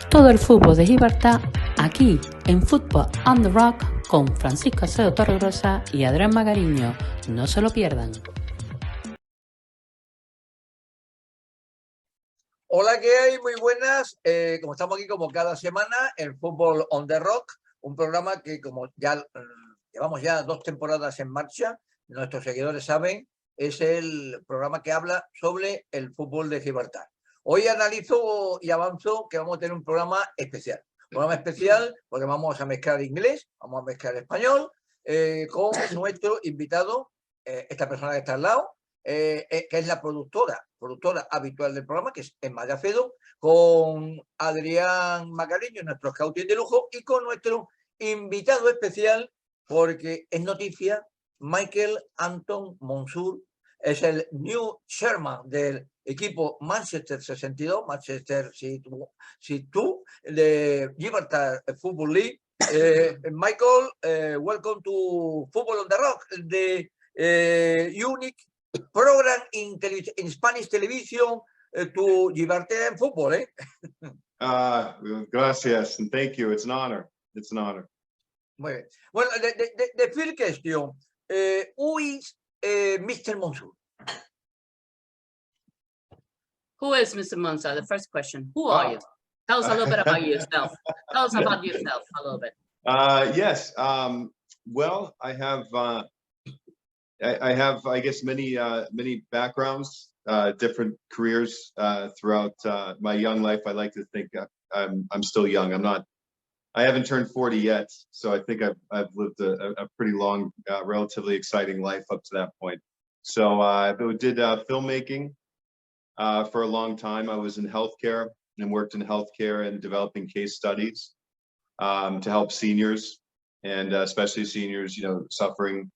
Todo el fútbol de Gibraltar aquí en Football on the Rock con Francisco Acedo Torregrosa y Adrián Magariño. No se lo pierdan. Hola, ¿qué hay? Muy buenas. Como estamos aquí como cada semana en Fútbol on the Rock, un programa que como ya llevamos ya 2 temporadas en marcha, nuestros seguidores saben, es el programa que habla sobre el fútbol de Gibraltar. Hoy analizo y avanzo que vamos a tener un programa especial. Un programa especial porque vamos a mezclar inglés, vamos a mezclar español, con nuestro invitado, esta persona que está al lado, que es la productora habitual del programa, que es Emma de Acedo, con Adrián Magariño, nuestro scouting de lujo, y con nuestro invitado especial, porque es noticia, Michael Anton Monsur es el new chairman del equipo Manchester 62, Manchester City de Gibraltar Football League. Michael, welcome to Football on the Rock, the unique program in Spanish television to Gibraltar football. Gracias, and thank you. It's an honor. It's an honor. Muy bien. Well, the first question, who is Mr. Monsur? Who is Mr. Monsur? The first question. Who are you? Tell us a little bit about yourself. Tell us about yourself a little bit. Yes. Well, I have, I guess, many backgrounds, different careers throughout my young life. I like to think I'm still young. I haven't turned 40 yet, so I think I've lived a pretty long, relatively exciting life up to that point. So I did filmmaking for a long time. I was in healthcare and worked in healthcare and developing case studies to help seniors, and especially seniors, suffering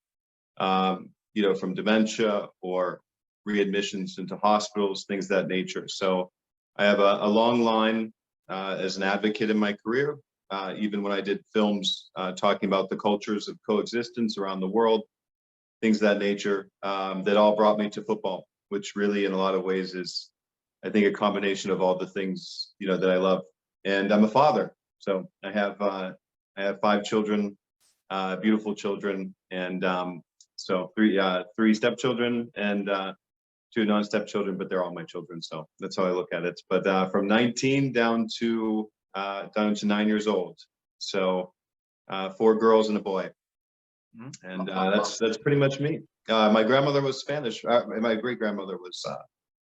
from dementia or readmissions into hospitals, things of that nature. So I have a long line as an advocate in my career, even when I did films talking about the cultures of coexistence around the world, things of that nature, that all brought me to football, which really in a lot of ways is, I think, a combination of all the things, that I love. And I'm a father. So I have 5 children, beautiful children, and so 3 stepchildren and 2 non-stepchildren, but they're all my children. So that's how I look at it. But from 19 down to 9 years old. So 4 girls and a boy. And that's pretty much me. My grandmother was Spanish. My great-grandmother was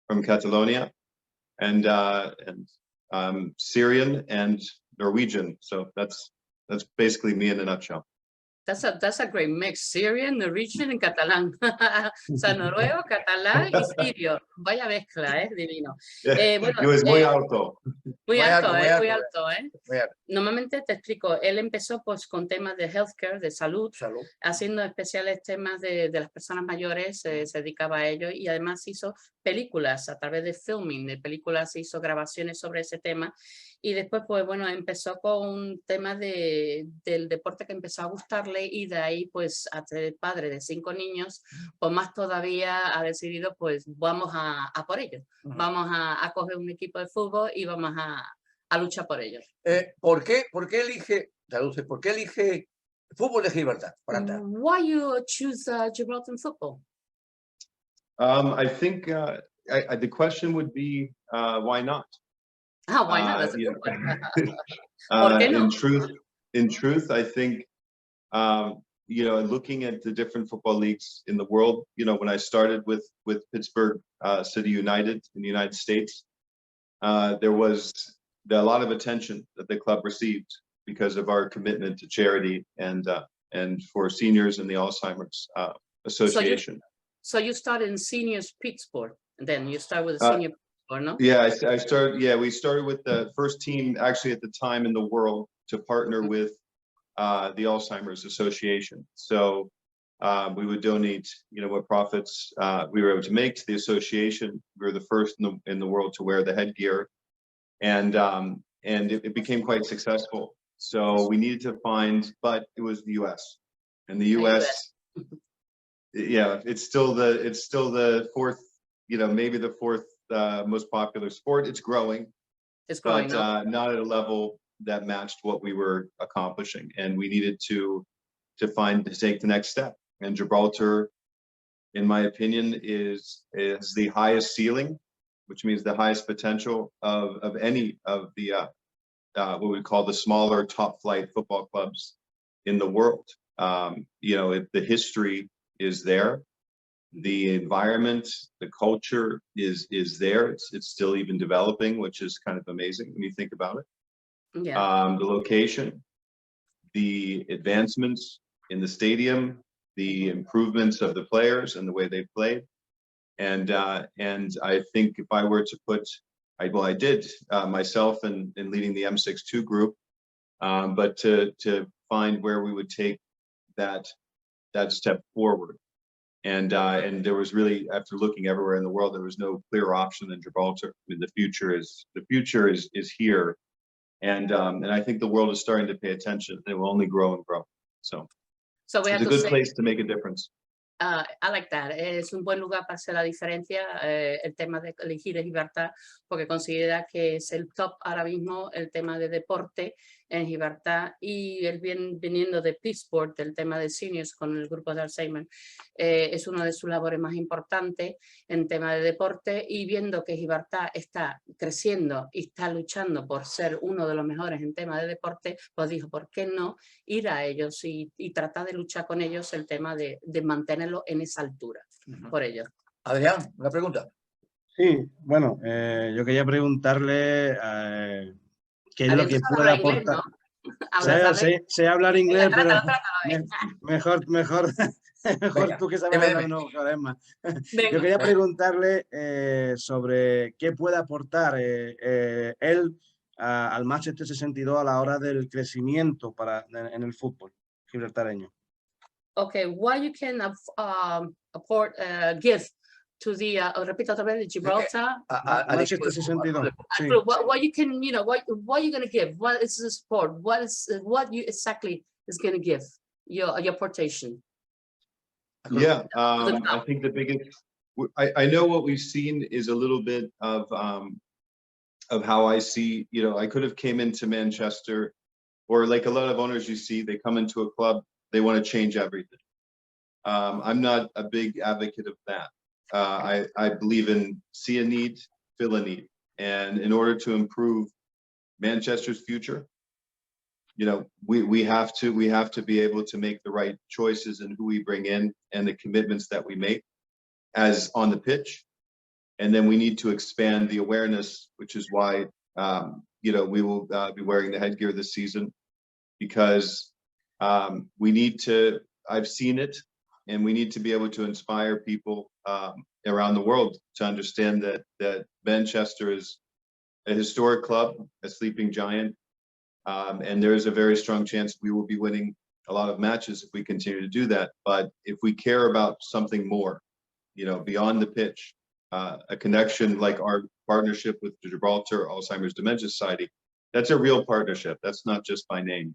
from Catalonia, and Syrian and Norwegian. So that's basically me in a nutshell. That's a great mix. Syrian, Norwegian y catalán. O sea, noruego, catalán y sirio. Vaya mezcla, divino. Bueno, es muy alto. Muy alto. Normalmente te explico, él empezó pues con temas de healthcare, de salud. Haciendo especiales temas de las personas mayores, se dedicaba a ello, y además hizo películas a través de filming, de películas, hizo grabaciones sobre ese tema. Y después, pues bueno, empezó con un tema del deporte que empezó a gustarle, y de ahí, pues, a ser padre de 5 niños, pues más todavía ha decidido, pues, vamos a por ello. Vamos a coger un equipo de fútbol y vamos a luchar por ellos. ¿Por qué elige fútbol de Gibraltar? Why you choose Gibraltar football? I think the question would be, why not? Why not? That's a good one. In truth, I think, looking at the different football leagues in the world, when I started with Pittsburgh City United in the United States, there was a lot of attention that the club received because of our commitment to charity and for seniors and the Alzheimer's Association. So you started in seniors Pittsburgh, and then you start with the senior. Or no? Yeah, I started. Yeah, we started with the first team actually at the time in the world to partner with the Alzheimer's Association. So we would donate, what profits we were able to make to the association. We were the first in the world to wear the headgear, and it became quite successful. So we needed to find, but it was the U.S. and the U.S. Yeah, it's still the 4th, maybe the 4th most popular sport. It's growing, but not at a level that matched what we were accomplishing. And we needed to take the next step. And Gibraltar, in my opinion, is the highest ceiling, which means the highest potential of any of the what we call the smaller top flight football clubs in the world. You know, the history is there, the environment, the culture is there. It's still even developing, which is kind of amazing when you think about it. Yeah. The location, the advancements in the stadium, the improvements of the players and the way they played. And I think if I were to put, I did myself in leading the M62 group, but to find where we would take that step forward. And there was really, after looking everywhere in the world, there was no clearer option than Gibraltar. I mean, the future is here. And I think the world is starting to pay attention. It will only grow and grow. So it's a good place to make a difference. I like that. Es un buen lugar para hacer la diferencia, el tema de elegir Gibraltar, porque considera que es el top ahora mismo el tema de deporte en Gibraltar, y él viniendo de Pittsburgh, del tema de seniors con el grupo de Alzheimer, es una de sus labores más importantes en tema de deporte, y viendo que Gibraltar está creciendo y está luchando por ser uno de los mejores en tema de deporte, pues dijo, ¿por qué no ir a ellos y tratar de luchar con ellos el tema de mantenerlo en esa altura, por ellos? Adrián, una pregunta. Sí, bueno, yo quería preguntarle qué es lo que puede aportar. Sé hablar inglés, pero mejor tú que sabes hablar, no, yo quería preguntarle sobre qué puede aportar él al Manchester 62 a la hora del crecimiento en el fútbol gibraltareño. Okay, what you can give to the repito otra vez, Gibraltar. Manchester 62. Sí. What you can, you know, what you're going to give? What is the support? What you exactly is going to give your aportation? Yeah, I think the biggest. I know what we've seen is a little bit of how I see. You know, I could have came into Manchester, or like a lot of owners you see, they come into a club, they want to change everything. I'm not a big advocate of that. I believe in see a need, fill a need. And in order to improve Manchester's future, you know, we have to be able to make the right choices in who we bring in and the commitments that we make as on the pitch. And then we need to expand the awareness, which is why, you know, we will be wearing the headgear this season, because we need to, I've seen it, and we need to be able to inspire people around the world to understand that Manchester is a historic club, a sleeping giant, and there is a very strong chance we will be winning a lot of matches if we continue to do that. But if we care about something more, you know, beyond the pitch, a connection like our partnership with the Gibraltar Alzheimer's Dementia Society, that's a real partnership. That's not just by name.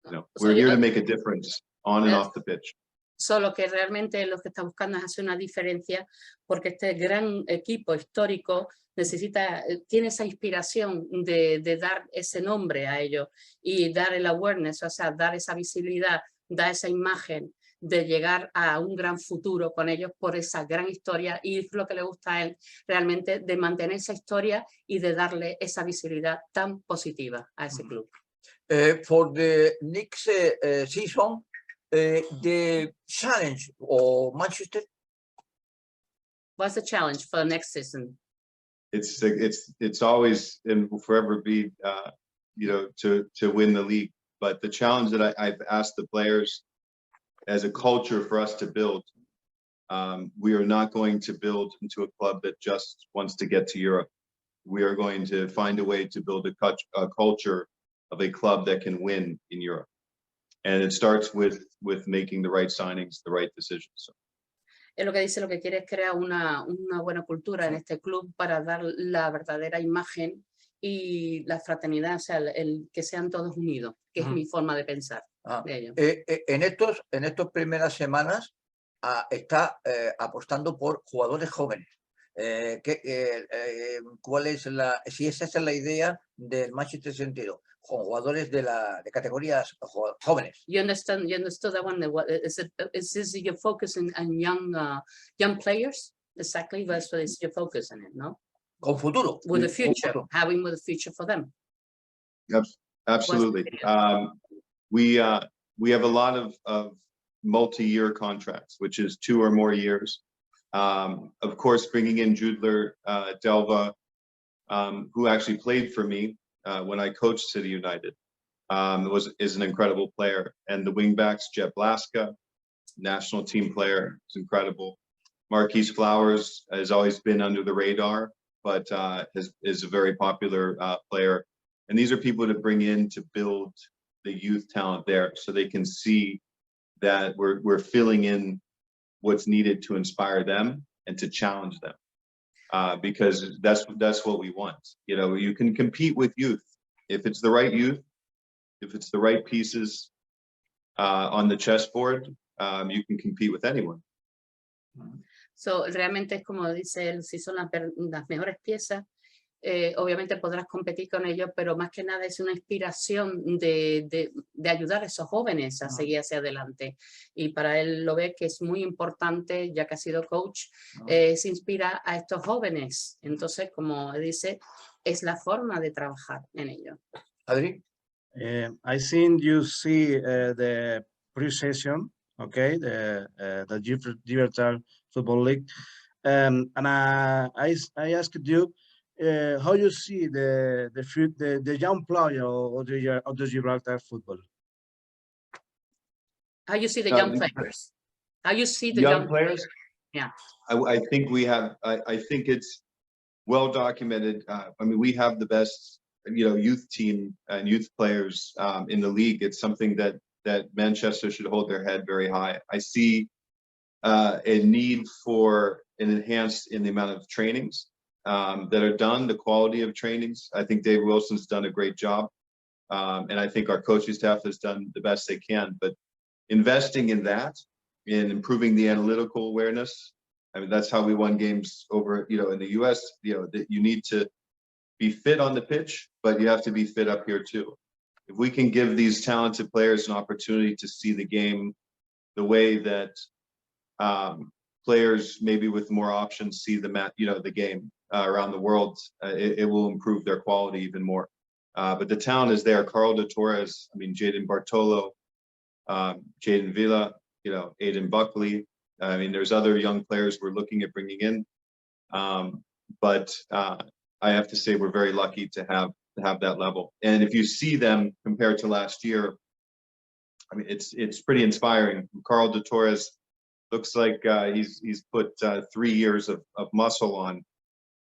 You know, we're here to make a difference on and off the pitch. Solo que realmente lo que está buscando es hacer una diferencia, porque este gran equipo histórico tiene esa inspiración de dar ese nombre a ellos y dar el awareness, o sea, dar esa visibilidad, dar esa imagen de llegar a un gran futuro con ellos por esa gran historia, y es lo que le gusta a él realmente, de mantener esa historia y de darle esa visibilidad tan positiva a ese club. For the next season, the challenge or Manchester? What's the challenge for the next season? It's always and will forever be you know, to win the league. But the challenge that I've asked the players as a culture for us to build, we are not going to build into a club that just wants to get to Europe. We are going to find a way to build a culture of a club that can win in Europe. And it starts with making the right signings, the right decisions. So. Es lo que dice, lo que quiere es crear una buena cultura en este club para dar la verdadera imagen y la fraternidad, o sea, el que sean todos unidos, que es mi forma de pensar de ello. En estas primeras semanas está apostando por jugadores jóvenes. ¿Cuál es si esa es la idea del match en este sentido, con jugadores de categorías jóvenes? You understood that one? Is this your focus on young players? Exactly, that's what is your focus on it, no? Con futuro. With the future, having with the future for them. Absolutely. We have a lot of multi-year contracts, which is 2 or more years. Of course, bringing in Judler Delva, who actually played for me when I coached City United, is an incredible player. And the wingbacks, Jet Blaska, national team player, is incredible. Marquise Flowers has always been under the radar, but is a very popular player. And these are people to bring in to build the youth talent there, so they can see that we're filling in what's needed to inspire them and to challenge them, because that's what we want. You know, you can compete with youth if it's the right youth, if it's the right pieces on the chessboard. You can compete with anyone. So realmente es como dice él, si son las mejores piezas, obviamente podrás competir con ellos, pero más que nada es una inspiración de ayudar a esos jóvenes a seguir hacia adelante. Y para él lo ve que es muy importante, ya que ha sido coach, se inspira a estos jóvenes. Entonces, como dice, es la forma de trabajar en ello. Adri? I think you see the pre-session, okay, the Gibraltar Football League, and I asked you how you see the young player of the Gibraltar football. How you see the young players? How you see the young players? Yeah. I think we have. I think it's well documented. I mean, we have the best, youth team and youth players in the league. It's something that Manchester should hold their head very high. I see a need for an enhanced in the amount of trainings that are done, the quality of trainings. I think Dave Wilson's done a great job, and I think our coaching staff has done the best they can. But investing in that, in improving the analytical awareness, I mean, that's how we won games over, in the US. That you need to be fit on the pitch, but you have to be fit up here too. If we can give these talented players an opportunity to see the game the way that players maybe with more options see the game around the world, it will improve their quality even more. But the talent is there. Carl de Torres, I mean, Jadon Bartolo, Jaden Villa, Aiden Buckley. I mean, there's other young players we're looking at bringing in. But I have to say we're very lucky to have that level. And if you see them compared to last year, I mean, it's pretty inspiring. Carl de Torres looks like he's put 3 years of muscle on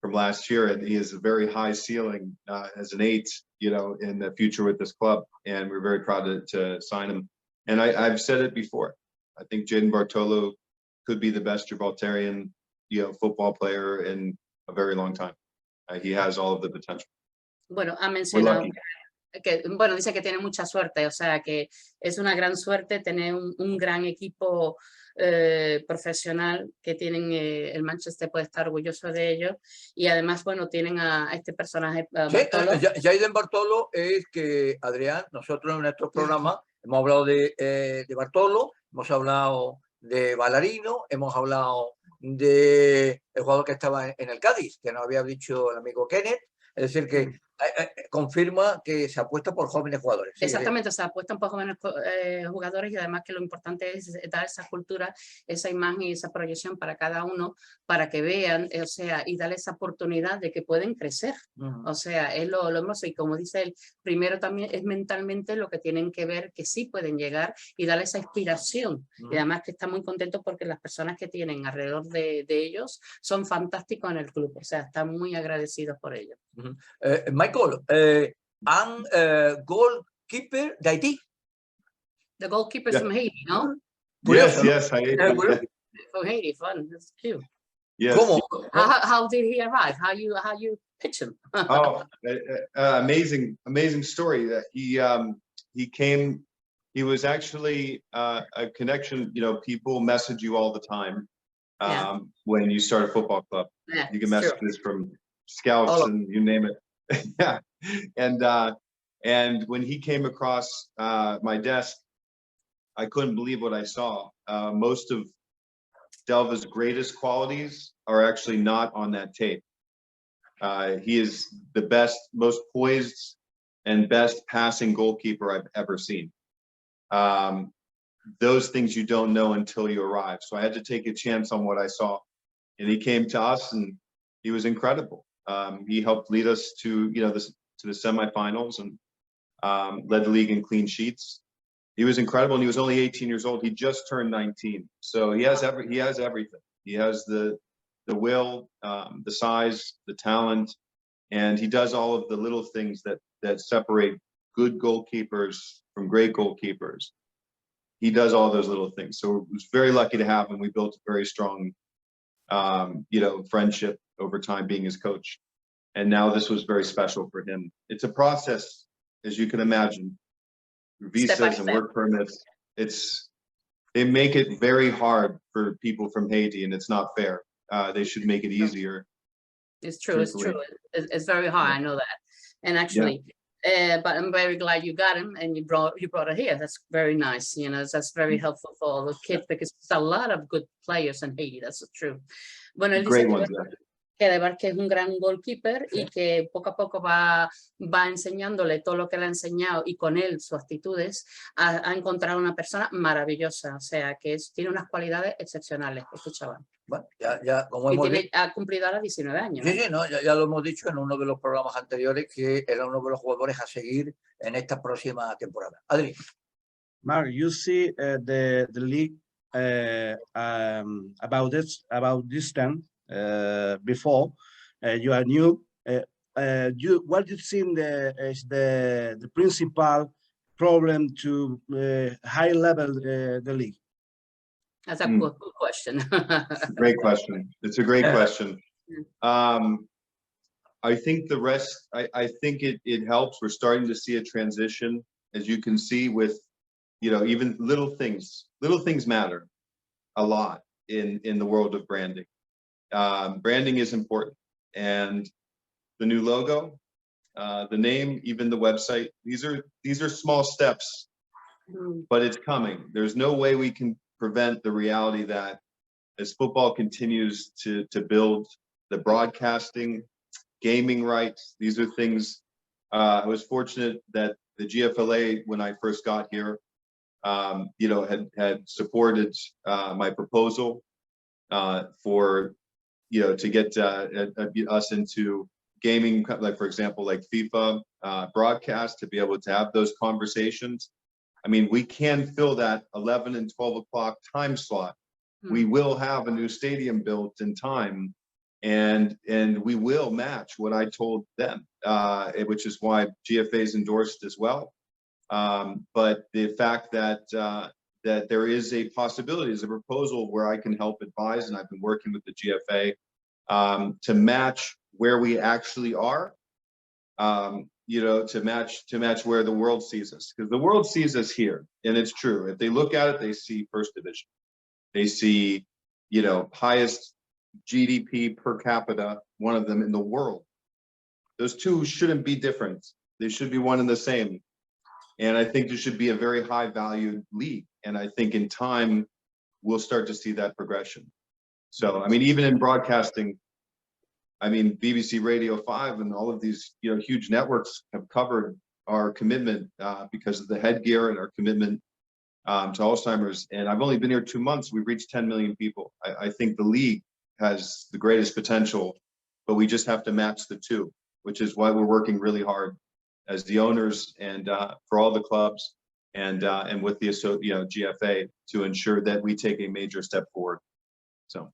from last year, and he has a very high ceiling as an 8, in the future with this club. And we're very proud to sign him. And I've said it before. I think Jaden Bartolo could be the best Gibraltarian, football player in a very long time. He has all of the potential. Bueno, ha mencionado dice que tiene mucha suerte, o sea que es una gran suerte tener un gran equipo profesional que tienen. El Manchester puede estar orgulloso de ellos, y además, bueno, tienen a este personaje. Bartolo. Jaden Bartolo es que, Adrián, nosotros en nuestro programa hemos hablado de Bartolo, hemos hablado de Ballarino, hemos hablado de el jugador que estaba en el Cádiz, que nos había dicho el amigo Kenneth. Es decir, que confirma que se apuesta por jóvenes jugadores. Exactamente, se apuestan por jóvenes jugadores, y además que lo importante es dar esa cultura, esa imagen y esa proyección para cada uno, para que vean, o sea, y darle esa oportunidad de que pueden crecer. O sea, es lo hermoso, y como dice él, primero también es mentalmente lo que tienen que ver, que sí pueden llegar, y darle esa inspiración. Y además que está muy contento porque las personas que tienen alrededor de ellos son fantásticos en el club, o sea, están muy agradecidos por ello. Michael, I'm goalkeeper de Haití. The goalkeeper from Haiti, no? Yes, Haiti. From Haiti, fun. That's cute. Yes. ¿Cómo? How did he arrive? How you pitch him? Amazing story. That he came. He was actually a connection. People message you all the time. when you start a football club. Yeah, you get messages from scouts and you name it. Yeah. And when he came across my desk, I couldn't believe what I saw. Most of Delva's greatest qualities are actually not on that tape. He is the best, most poised and best passing goalkeeper I've ever seen. Those things you don't know until you arrive. So I had to take a chance on what I saw. And he came to us and he was incredible. He helped lead us to, to the semifinals and led the league in clean sheets. He was incredible, and he was only 18 years old. He just turned 19. So he has everything. He has the will, the size, the talent, and he does all of the little things that separate good goalkeepers from great goalkeepers. He does all those little things. So I was very lucky to have him. We built a very strong, friendship over time being his coach. And now this was very special for him. It's a process, as you can imagine. Visas and work permits, they make it very hard for people from Haiti, and it's not fair. They should make it easier. It's true. It's true. It's very hard. I know that. And actually, but I'm very glad you got him and you brought it here. That's very nice. That's very helpful for all the kids, because there's a lot of good players in Haiti. That's true. Bueno, él dice que de verdad que es un gran goalkeeper y que poco a poco va enseñándole todo lo que le ha enseñado, y con él sus actitudes ha encontrado una persona maravillosa, o sea que tiene unas cualidades excepcionales este chaval. Bueno, ya como hemos dicho, ha cumplido ahora 19 años. Sí, no, ya lo hemos dicho en uno de los programas anteriores, que era uno de los jugadores a seguir en esta próxima temporada. Adri. Mark, you see the league about this time. Before you are new, what do you think is the principal problem to high level the league? That's a good question. Great question. It's a great question. I think the rest, I think it helps. We're starting to see a transition, as you can see, with even little things matter a lot in the world of branding. Branding is important, and the new logo, the name, even the website, these are small steps, but it's coming. There's no way we can prevent the reality that as football continues to build the broadcasting, gaming rights, these are things. I was fortunate that the GFLA, when I first got here, had supported my proposal for to get us into gaming, like for example, like FIFA broadcast, to be able to have those conversations. I mean, we can fill that 11 and 12 o'clock time slot. We will have a new stadium built in time, and we will match what I told them, which is why GFA is endorsed as well. But the fact that there is a possibility, is a proposal where I can help advise, and I've been working with the GFA to match where we actually are, to match where the world sees us, because the world sees us here, and it's true. If they look at it, they see first division, they see, highest GDP per capita, one of them in the world. Those two shouldn't be different. They should be one and the same. And I think there should be a very high valued league. And I think in time, we'll start to see that progression. So, I mean, even in broadcasting, I mean, BBC Radio 5 and all of these, huge networks have covered our commitment because of the headgear and our commitment to Alzheimer's. And I've only been here 2 months. We've reached 10 million people. I think the league has the greatest potential, but we just have to match the two, which is why we're working really hard as the owners and for all the clubs and with the GFA to ensure that we take a major step forward. So.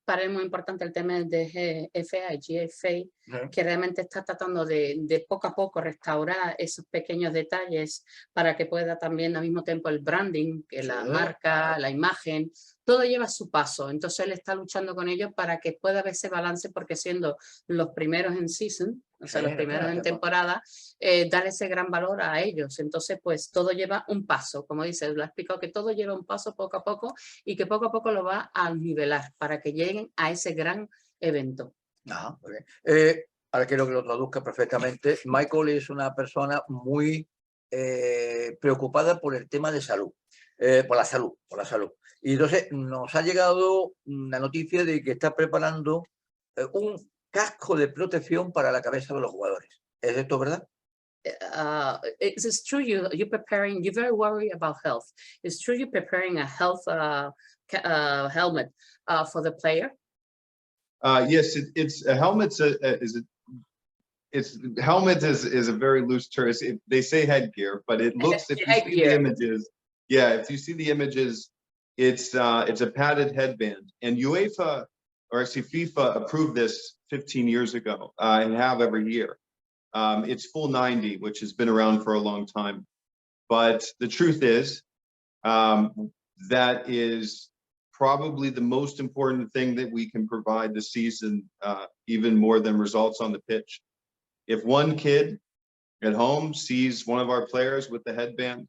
Para él es muy importante el tema de GFA y GFA, que realmente está tratando de poco a poco restaurar esos pequeños detalles para que pueda también al mismo tiempo el branding, que la marca, la imagen, todo lleva su paso. Entonces él está luchando con ellos para que pueda haber ese balance, porque siendo los primeros en season, o sea, los primeros en temporada, dar ese gran valor a ellos. Entonces, pues todo lleva un paso, como dices, lo ha explicado, que todo lleva un paso poco a poco y que poco a poco lo va a nivelar para que lleguen a ese gran evento. Ajá, muy bien. Ahora quiero que lo traduzca perfectamente. Michael es una persona muy preocupada por el tema de salud, por la salud. Y entonces nos ha llegado una noticia de que está preparando un casco de protección para la cabeza de los jugadores. ¿Es esto verdad? It's true you're preparing, you're very worried about health. It's true you're preparing a health helmet for the player? Yes, it's a helmet's helmet is a very loose term. They say headgear, but it looks, if you see the images, if you see the images, it's a padded headband. And UEFA, or actually FIFA, approved this 15 years ago and have every year. It's full 90, which has been around for a long time. But the truth is, that is probably the most important thing that we can provide this season, even more than results on the pitch. If one kid at home sees one of our players with the headband,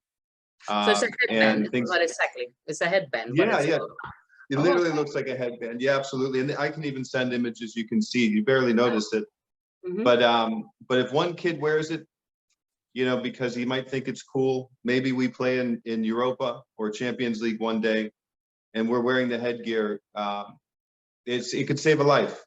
so it's a headband, what exactly? It's a headband. Yeah. It literally looks like a headband. Yeah, absolutely. And I can even send images you can see. You barely notice it. Mm-hmm. But if one kid wears it, you know, because he might think it's cool, maybe we play in Europa or Champions League one day, and we're wearing the headgear, it could save a life.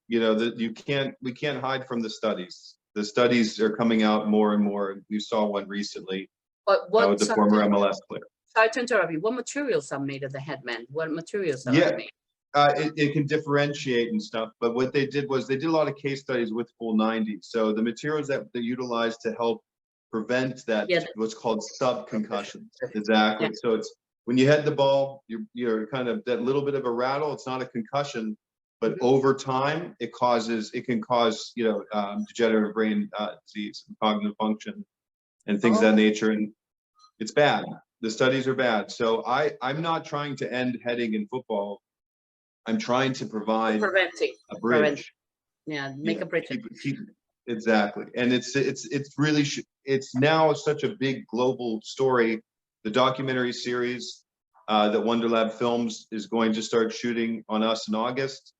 You know, we can't hide from the studies. The studies are coming out more and more. We saw one recently with the former MLS player. Sorry to interrupt you. What materials are made of the headband? What materials are made? It can differentiate and stuff, but what they did was they did a lot of case studies with full 90. So the materials that they utilized to help prevent that, what's called sub-concussions. Exactly. Yeah. So it's when you head the ball, you're kind of that little bit of a rattle. It's not a concussion, but over time it can cause, you know, degenerative brain disease, and cognitive function, and things of that nature. And it's bad. The studies are bad. So I'm not trying to end heading in football. I'm trying to provide a bridge. Make a bridge. Exactly. And it's really, it's now such a big global story. The documentary series that Wonderlab Films is going to start shooting on us in August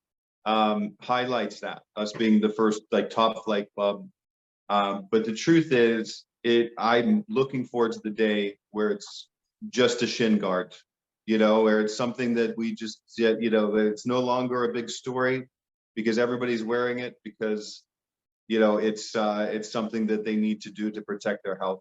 highlights that, us being the first like top flight club. But the truth is, I'm looking forward to the day where it's just a shin guard, you know, where it's something that we just, you know, it's no longer a big story because everybody's wearing it because, you know, it's something that they need to do to protect their health.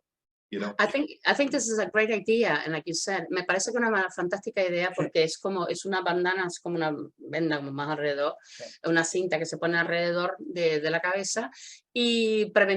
You know? I think this is a great idea, and like you said, me parece que una fantástica idea porque es una bandana, es como una venda más alrededor, una cinta que se pone alrededor de la cabeza y por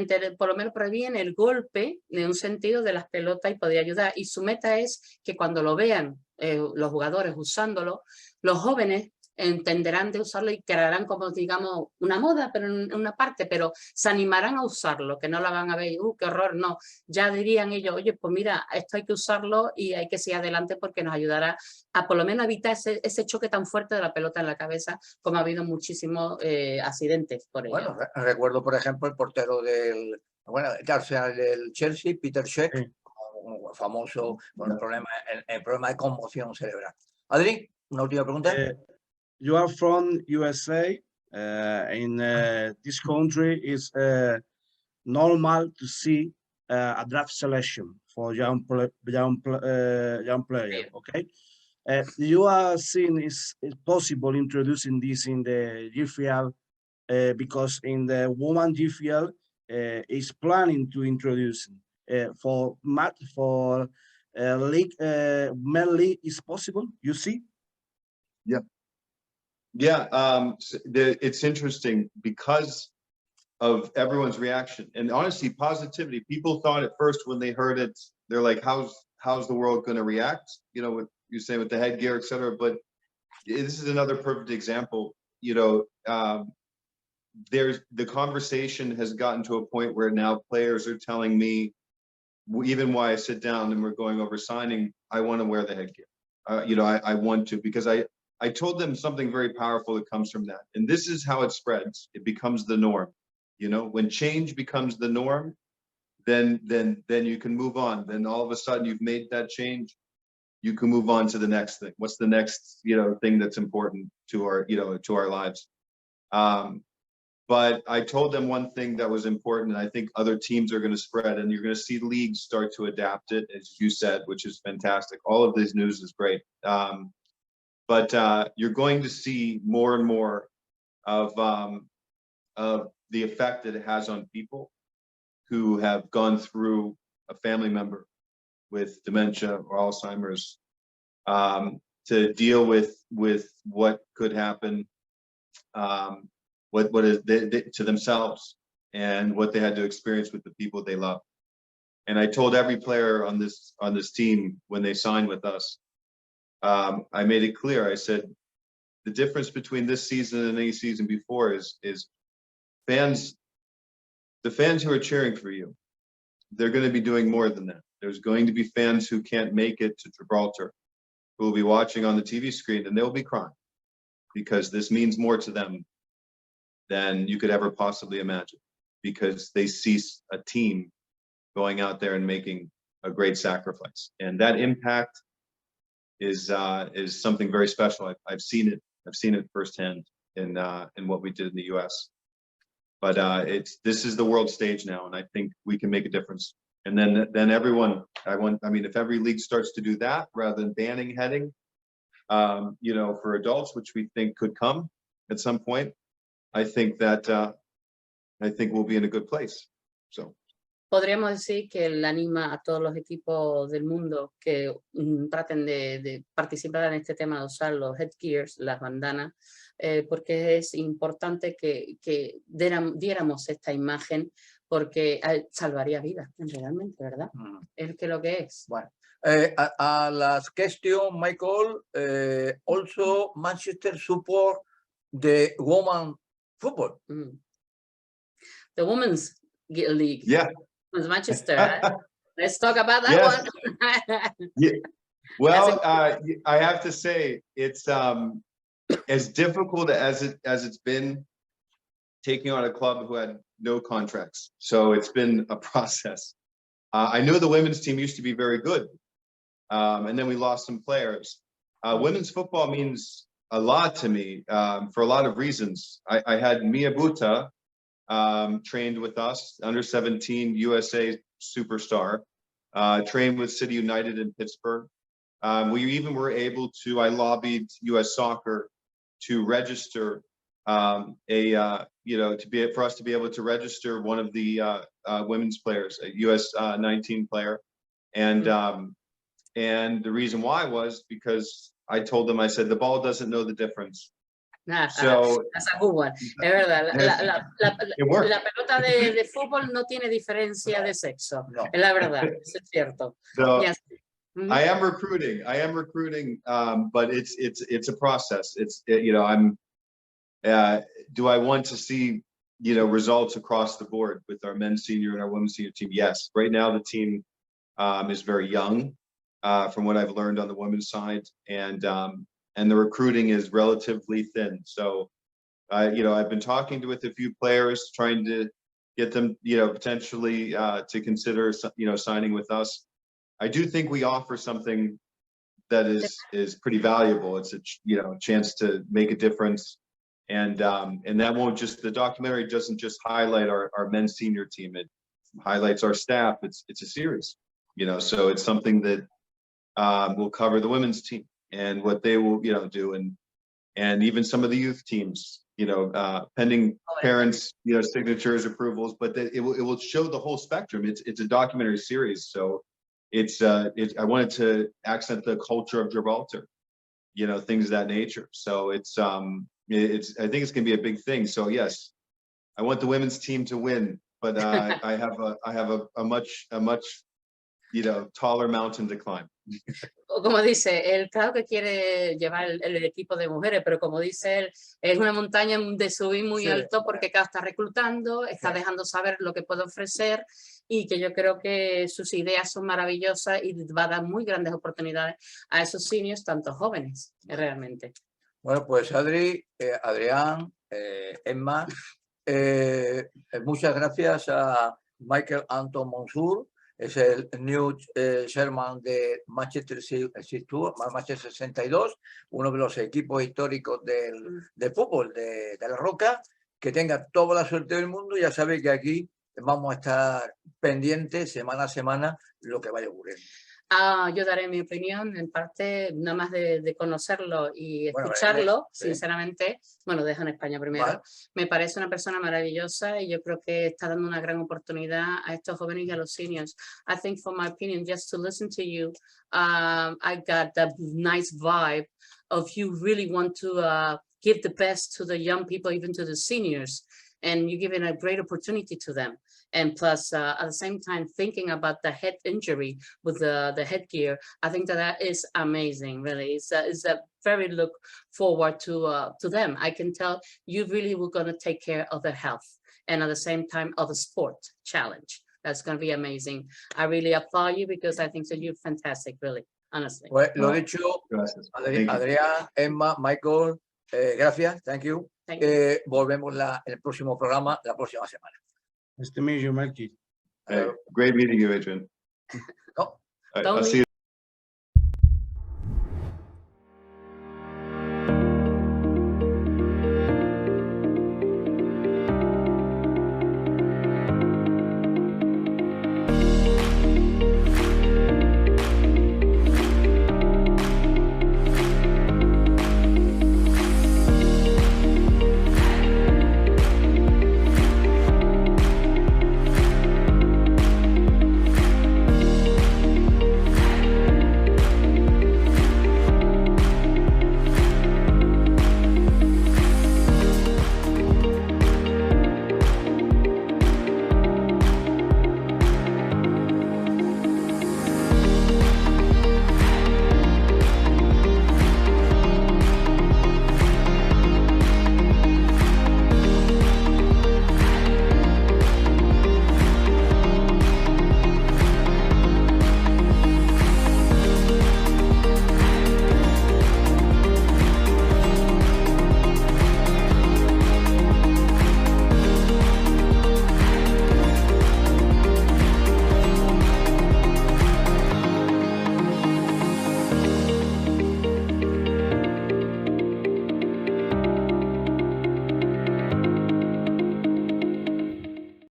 lo menos previene el golpe en un sentido de las pelotas y podría ayudar. Y su meta es que cuando lo vean los jugadores usándolo, los jóvenes entenderán de usarlo y crearán como digamos una moda, pero en una parte, pero se animarán a usarlo, que no la van a ver, qué horror, no, ya dirían ellos, oye, pues mira, esto hay que usarlo y hay que seguir adelante porque nos ayudará a por lo menos evitar ese choque tan fuerte de la pelota en la cabeza, como ha habido muchísimos accidentes por ello. Bueno, recuerdo por ejemplo el portero del Chelsea, Peter Cech, famoso con el problema de conmoción cerebral. Adri, una última pregunta. You are from USA. In this country, it's normal to see a draft selection for young player. Okay, you are seeing it's possible introducing this in the GFL because in the woman GFL is planning to introduce for league male league is possible. You see? Yeah. Yeah, it's interesting because of everyone's reaction and honestly positivity. People thought at first when they heard it, they're like, how's the world going to react? You know, what you say with the headgear, etc. But this is another perfect example. You know, the conversation has gotten to a point where now players are telling me, even while I sit down and we're going over signing, I want to wear the headgear. I want to, because I told them something very powerful that comes from that. And this is how it spreads. It becomes the norm. When change becomes the norm, then you can move on. Then all of a sudden you've made that change. You can move on to the next thing. What's the next, thing that's important to our lives? But I told them one thing that was important, and I think other teams are going to spread, and you're going to see leagues start to adapt it, as you said, which is fantastic. All of this news is great. But you're going to see more and more of the effect that it has on people who have gone through a family member with dementia or Alzheimer's, to deal with what could happen, what is to themselves, and what they had to experience with the people they love. And I told every player on this team when they signed with us, I made it clear. I said, the difference between this season and any season before is fans. The fans who are cheering for you, they're going to be doing more than that. There's going to be fans who can't make it to Gibraltar, who will be watching on the TV screen, and they'll be crying because this means more to them than you could ever possibly imagine, because they see a team going out there and making a great sacrifice. And that impact is something very special. I've seen it. I've seen it firsthand in what we did in the US. But this is the world stage now, and I think we can make a difference. And then everyone, if every league starts to do that rather than banning heading, for adults, which we think could come at some point, I think we'll be in a good place. So. Podríamos decir que él anima a todos los equipos del mundo que traten de participar en este tema de usar los headgears, las bandanas, porque es importante que diéramos esta imagen, porque salvaría vidas, realmente, ¿verdad? Es que lo que es. Bueno, a las question, Michael, also Manchester support the woman football. The Women's League. Yeah. Manchester. Let's talk about that one. Yeah. Well, I have to say, it's as difficult as it's been taking on a club who had no contracts. So it's been a process. I know the women's team used to be very good, and then we lost some players. Women's football means a lot to me for a lot of reasons. I had Mia Buta trained with us, under 17 USA superstar, trained with City United in Pittsburgh. We even were able to, I lobbied US Soccer to register for us to be able to register one of the women's players, a US 19 player. And the reason why was because I told them, I said, the ball doesn't know the difference. So, that's a good one. Es verdad, la pelota de fútbol no tiene diferencia de sexo. No. Es la verdad, eso es cierto. So, yes. I am recruiting, but it's a process. Do I want to see, results across the board with our men's senior and our women's senior team? Yes. Right now, the team is very young, from what I've learned on the women's side, and the recruiting is relatively thin. So, I've been talking with a few players, trying to get them, potentially to consider, signing with us. I do think we offer something that is pretty valuable. It's a chance to make a difference, and that won't just, the documentary doesn't just highlight our men's senior team. It highlights our staff. It's a series, so it's something that will cover the women's team and what they will, do, and even some of the youth teams, pending parents, signatures, approvals, but that it will show the whole spectrum. It's a documentary series, so I wanted to accent the culture of Gibraltar, things of that nature. So I think it's gonna be a big thing. So yes, I want the women's team to win, but I have a much taller mountain to climb. Como dice, él claro que quiere llevar el equipo de mujeres, pero como dice él, es una montaña de subir muy alto, porque cada está reclutando, está dejando saber lo que puede ofrecer, y que yo creo que sus ideas son maravillosas y va a dar muy grandes oportunidades a esos seniors, tanto jóvenes, realmente. Bueno, pues Adri, Adrián, Emma, muchas gracias a Michael Anton Monsur, es el new chairman de Manchester 62, uno de los equipos históricos del fútbol de La Roca. Que tenga toda la suerte del mundo. Ya sabe que aquí vamos a estar pendientes semana a semana lo que vaya ocurriendo. Yo daré mi opinión, en parte, nada más de conocerlo y escucharlo, sinceramente. Bueno, dejo en España primero. Vale. Me parece una persona maravillosa y yo creo que está dando una gran oportunidad a estos jóvenes y a los seniors. I think, for my opinion, just to listen to you, I got that nice vibe of you really want to give the best to the young people, even to the seniors, and you're giving a great opportunity to them. And plus, at the same time, thinking about the head injury with the headgear, I think that is amazing, really. It's a very look forward to them. I can tell you really were going to take care of their health and at the same time of the sport challenge. That's going to be amazing. I really applaud you because I think that you're fantastic, really, honestly. Pues lo dicho, Adrián, Emma, Michael, gracias, thank you. Volvemos el próximo programa la próxima semana. Nice to meet you, Mikey. Great meeting you, Adrian. No. I'll see you.